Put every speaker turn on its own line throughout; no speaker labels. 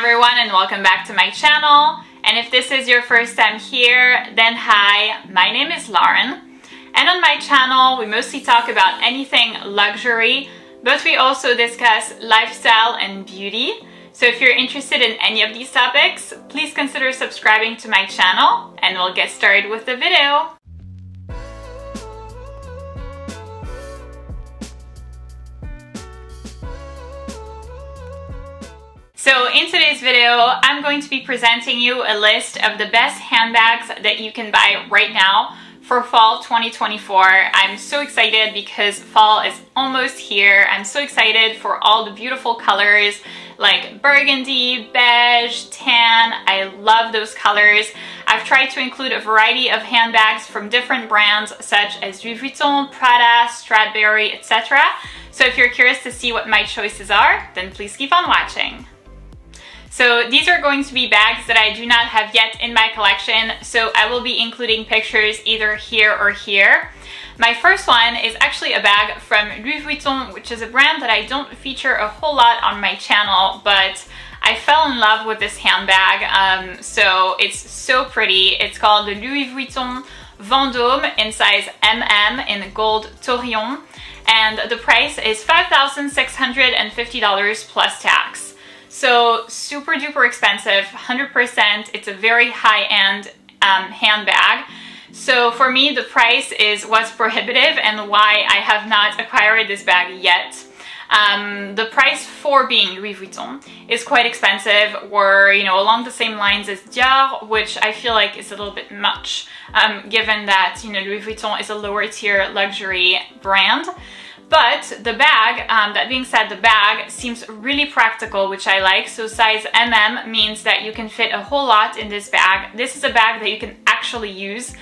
everyone, and welcome back to my channel. And if this is your first time here, then hi, my name is Lauren. And on my channel, we mostly talk about anything luxury, but we also discuss lifestyle and beauty. So if you're interested in any of these topics, please consider subscribing to my channel, and we'll get started with the video. So in today's video, I'm going to be presenting you a list of the best handbags that you can buy right now for fall 2024. I'm so excited because fall is almost here. I'm so excited for all the beautiful colors like burgundy, beige, tan. I love those colors. I've tried to include a variety of handbags from different brands such as Vuitton, Prada, Strathberry, etc. So if you're curious to see what my choices are, then please keep on watching. So these are going to be bags that I do not have yet in my collection, so I will be including pictures either here or here. My first one is actually a bag from Louis Vuitton, which is a brand that I don't feature a whole lot on my channel, but I fell in love with this handbag. So it's so pretty. It's called the Louis Vuitton Vendôme in size MM in gold Taurion, and the price is $5,650 plus tax. So super duper expensive, 100%. It's a very high-end handbag. So for me, the price was prohibitive and why I have not acquired this bag yet. The price for being Louis Vuitton is quite expensive. We're, along the same lines as Dior, which I feel like is a little bit much, given that, Louis Vuitton is a lower tier luxury brand. But the bag, that being said, the bag seems really practical, which I like. So size MM means that you can fit a whole lot in this bag. This is a bag that you can actually use,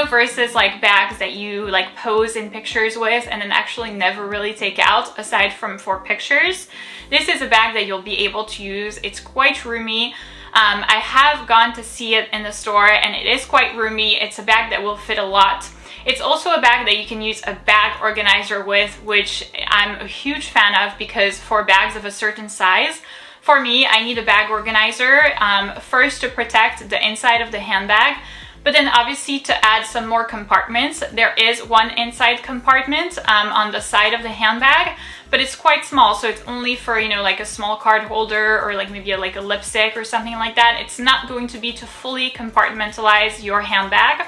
versus like bags that you like pose in pictures with and then actually never really take out aside from for pictures. This is a bag that you'll be able to use. It's quite roomy. I have gone to see it in the store and it is quite roomy. It's a bag that will fit a lot. It's also a bag that you can use a bag organizer with, which I'm a huge fan of because for bags of a certain size, for me, I need a bag organizer, first to protect the inside of the handbag, but then obviously to add some more compartments. There is one inside compartment on the side of the handbag, but it's quite small, so it's only for, like a small card holder or like maybe like a lipstick or something like that. It's not going to be to fully compartmentalize your handbag.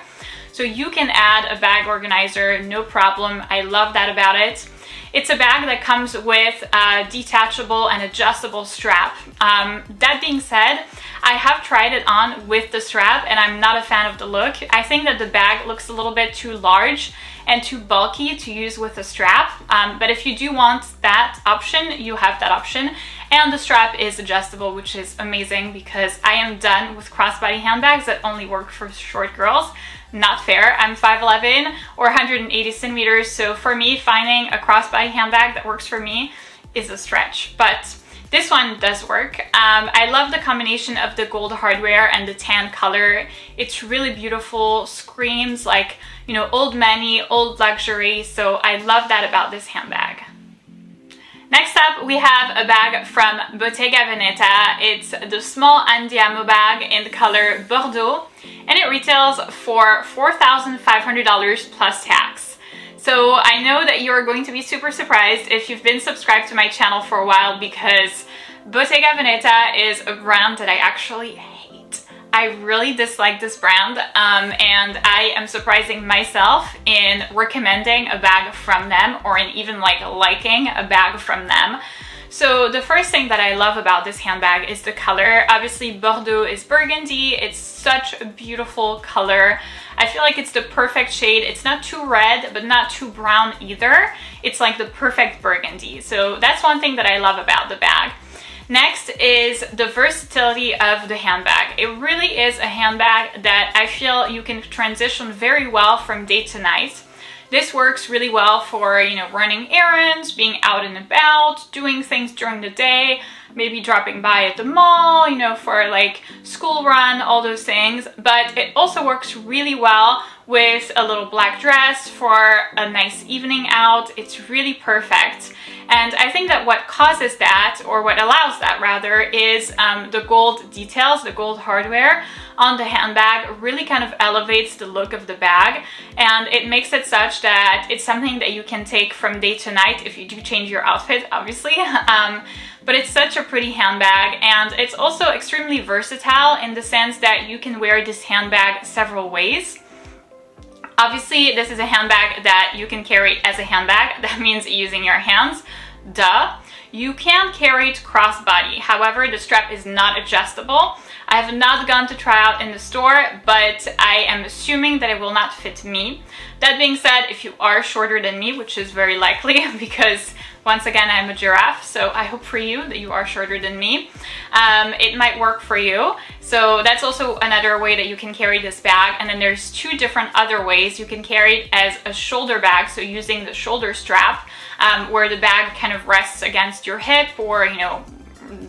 So you can add a bag organizer, no problem. I love that about it. It's a bag that comes with a detachable and adjustable strap. That being said, I have tried it on with the strap and I'm not a fan of the look. I think that the bag looks a little bit too large and too bulky to use with a strap. But if you do want that option, you have that option. And the strap is adjustable, which is amazing because I am done with crossbody handbags that only work for short girls. Not fair. I'm 5'11" or 180 centimeters, so for me, finding a crossbody handbag that works for me is a stretch, but this one does work. I love the combination of the gold hardware and the tan color. It's really beautiful, screams like, old money, old luxury, so I love that about this handbag. Next up, we have a bag from Bottega Veneta. It's the small Andiamo bag in the color Bordeaux, and it retails for $4,500 plus tax. So I know that you're going to be super surprised if you've been subscribed to my channel for a while because Bottega Veneta is a brand that I actually hate. I really dislike this brand and I am surprising myself in recommending a bag from them or in even liking a bag from them. So the first thing that I love about this handbag is the color. Obviously Bordeaux is burgundy. It's such a beautiful color. I feel like it's the perfect shade. It's not too red, but not too brown either. It's like the perfect burgundy. So that's one thing that I love about the bag. Next is the versatility of the handbag. It really is a handbag that I feel you can transition very well from day to night. This works really well for, running errands, being out and about, doing things during the day, maybe dropping by at the mall, for like school run, all those things. But it also works really well with a little black dress for a nice evening out. It's really perfect. And I think that what causes that, or what allows that rather, is the gold details, the gold hardware on the handbag really kind of elevates the look of the bag, and it makes it such that it's something that you can take from day to night if you do change your outfit, obviously. But it's such a pretty handbag, and it's also extremely versatile in the sense that you can wear this handbag several ways. Obviously, this is a handbag that you can carry as a handbag. That means using your hands. Duh. You can carry it crossbody. However, the strap is not adjustable. I have not gone to try out in the store, but I am assuming that it will not fit me. That being said, if you are shorter than me, which is very likely because once again, I'm a giraffe, so I hope for you that you are shorter than me. It might work for you. So that's also another way that you can carry this bag. And then there's two different other ways. You can carry it as a shoulder bag, so using the shoulder strap, where the bag kind of rests against your hip, or, you know,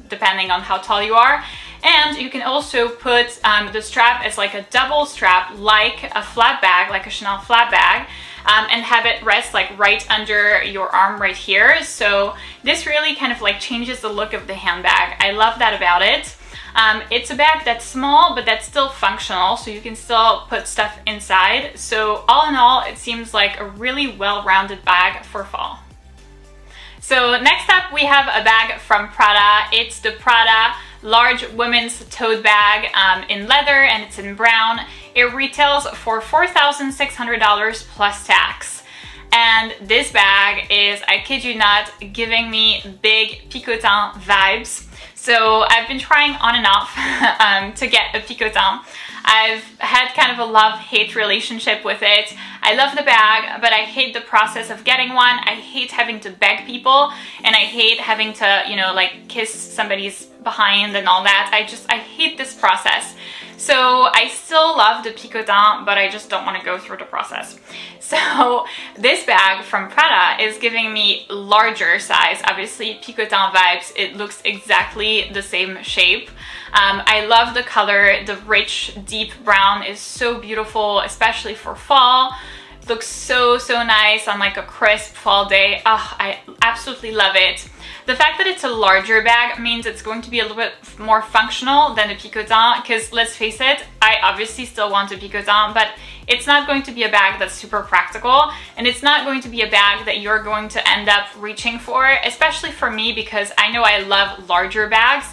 depending on how tall you are. And you can also put the strap as like a double strap, like a flat bag, like a Chanel flat bag, and have it rest like right under your arm right here. So this really kind of like changes the look of the handbag. I love that about it. It's a bag that's small, but that's still functional, so you can still put stuff inside. So all in all, it seems like a really well-rounded bag for fall. So next up, we have a bag from Prada. It's the Prada large women's tote bag in leather, and it's in brown. It retails for $4,600 plus tax. And this bag is, I kid you not, giving me big picotin vibes. So I've been trying on and off to get a picotin. I've had kind of a love-hate relationship with it. I love the bag, but I hate the process of getting one. I hate having to beg people, and I hate having to, you know, like kiss somebody's behind and all that. I hate this process. So I still love the picotin, but I just don't want to go through the process. So this bag from Prada is giving me larger size, obviously picotin vibes. It looks exactly the same shape. I love the color. The rich, deep brown is so beautiful, especially for fall. It looks so nice on like a crisp fall day. Oh, I absolutely love it. The fact that it's a larger bag means it's going to be a little bit more functional than the picotin, because let's face it, I obviously still want a picotin, but it's not going to be a bag that's super practical, and it's not going to be a bag that you're going to end up reaching for, especially for me, because I know I love larger bags.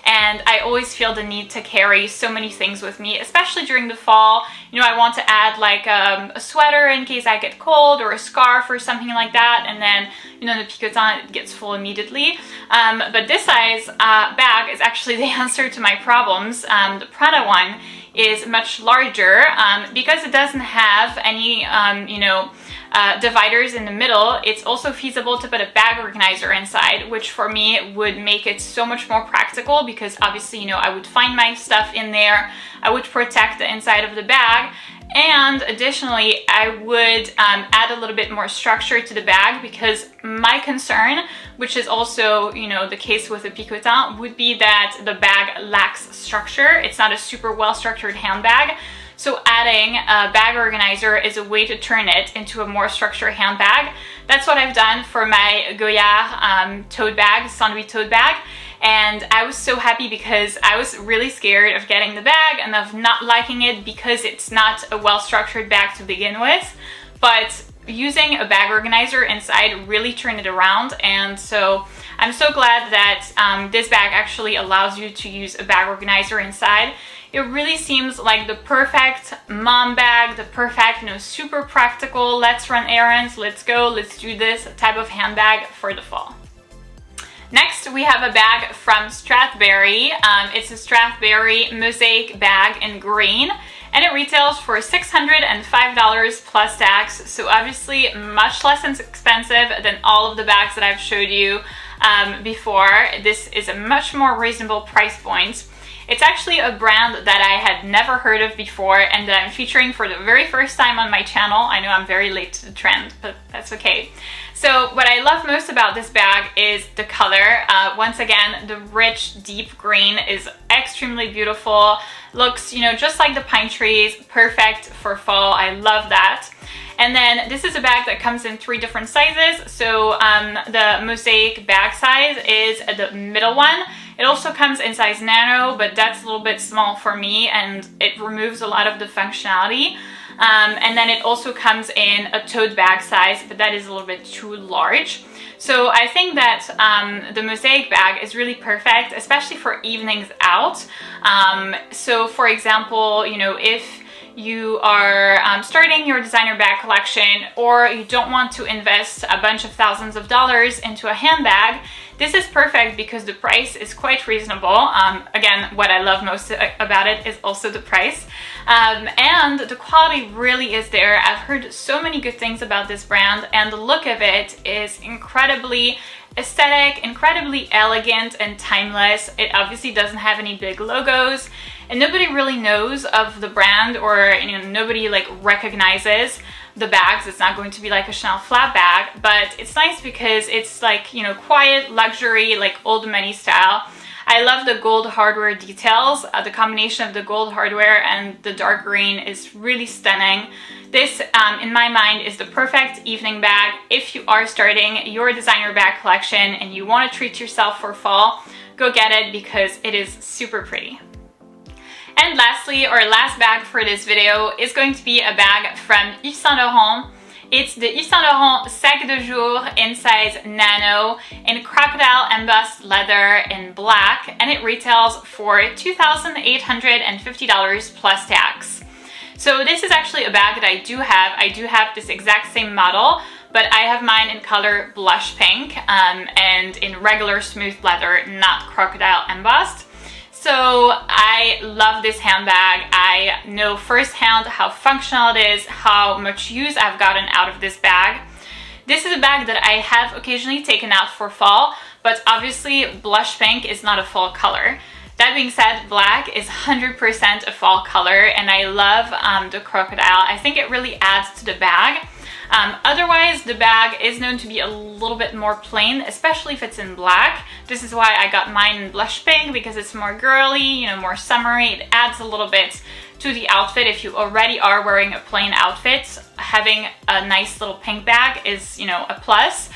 And I always feel the need to carry so many things with me, especially during the fall. You know, I want to add like a sweater in case I get cold, or a scarf or something like that. And then, you know, the picotin gets full immediately. But this size bag is actually the answer to my problems. The Prada one is much larger because it doesn't have any, you know, dividers in the middle. It's also feasible to put a bag organizer inside, which for me would make it so much more practical, because obviously, you know, I would find my stuff in there, I would protect the inside of the bag, and additionally I would add a little bit more structure to the bag, because my concern, which is also, you know, the case with the picotin, would be that the bag lacks structure. It's not a super well structured handbag. So adding a bag organizer is a way to turn it into a more structured handbag. That's what I've done for my Goya tote bag, Saint-Louis tote bag. And I was so happy, because I was really scared of getting the bag and of not liking it because it's not a well-structured bag to begin with. But using a bag organizer inside really turned it around, and so I'm so glad that this bag actually allows you to use a bag organizer inside. It really seems like the perfect mom bag, the perfect, you know, super practical, let's run errands, let's go, let's do this type of handbag for the fall. Next, we have a bag from Strathberry. It's a Strathberry mosaic bag in green, and it retails for $605 plus tax. So obviously much less expensive than all of the bags that I've showed you before. This is a much more reasonable price point. It's actually a brand that I had never heard of before, and that I'm featuring for the very first time on my channel. I know I'm very late to the trend, but that's okay. So what I love most about this bag is the color. Once again, the rich deep green is extremely beautiful. Looks, you know, just like the pine trees, perfect for fall. I love that. And then this is a bag that comes in 3 different sizes. So the Mosaic bag size is the middle one. It also comes in size nano, but that's a little bit small for me and it removes a lot of the functionality. And then it also comes in a tote bag size, but that is a little bit too large. So I think that the Mosaic bag is really perfect, especially for evenings out. So for example, you know, if you are starting your designer bag collection or you don't want to invest a bunch of thousands of dollars into a handbag, this is perfect because the price is quite reasonable. Again, what I love most about it is also the price. And the quality really is there. I've heard so many good things about this brand, and the look of it is incredibly aesthetic, incredibly elegant and timeless. It obviously doesn't have any big logos, and nobody really knows of the brand, or you know, nobody like recognizes the bags. It's not going to be like a Chanel flat bag, but it's nice because it's like, you know, quiet luxury, like old money style. I love the gold hardware details. The combination of the gold hardware and the dark green is really stunning. This, in my mind, is the perfect evening bag if you are starting your designer bag collection and you want to treat yourself for fall. Go get it because it is super pretty. And lastly, our last bag for this video is going to be a bag from Yves Saint Laurent. It's the Yves Saint Laurent Sac de Jour in size nano in crocodile embossed leather in black, and it retails for $2,850 plus tax. So this is actually a bag that I do have. I do have this exact same model, but I have mine in color blush pink and in regular smooth leather, not crocodile embossed. So I love this handbag. I know firsthand how functional it is, how much use I've gotten out of this bag. This is a bag that I have occasionally taken out for fall, but obviously blush pink is not a fall color. That being said, black is 100% a fall color, and I love the crocodile. I think it really adds to the bag. Otherwise, the bag is known to be a little bit more plain, especially if it's in black. This is why I got mine in blush pink, because it's more girly, you know, more summery. It adds a little bit to the outfit. If you already are wearing a plain outfit, having a nice little pink bag is, you know, a plus.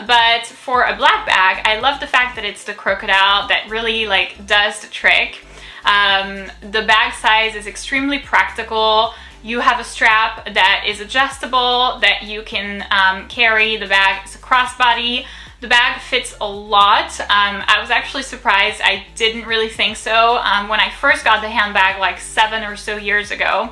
But for a black bag, I love the fact that it's the crocodile that really like does the trick. The bag size is extremely practical. You have a strap that is adjustable, that you can carry. The bag is a crossbody. The bag fits a lot. I was actually surprised. I didn't really think so. When I first got the handbag like 7 or so years ago,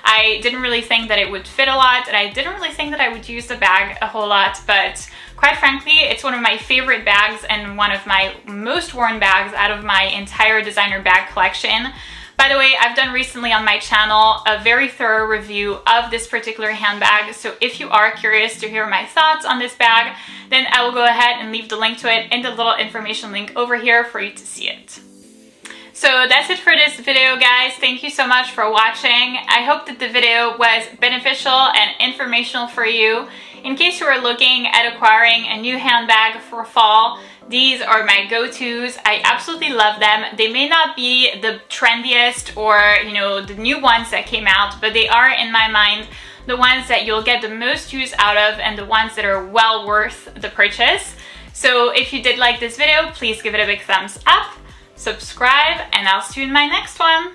I didn't really think that it would fit a lot, and I didn't really think that I would use the bag a whole lot, but quite frankly, it's one of my favorite bags and one of my most worn bags out of my entire designer bag collection. By the way, I've done recently on my channel a very thorough review of this particular handbag, so if you are curious to hear my thoughts on this bag, then I will go ahead and leave the link to it in the little information link over here for you to see it. So that's it for this video, guys. Thank you so much for watching. I hope that the video was beneficial and informational for you. In case you are looking at acquiring a new handbag for fall, these are my go-tos. I absolutely love them. They may not be the trendiest or, you know, the new ones that came out, but they are, in my mind, the ones that you'll get the most use out of and the ones that are well worth the purchase. So if you did like this video, please give it a big thumbs up, subscribe, and I'll see you in my next one.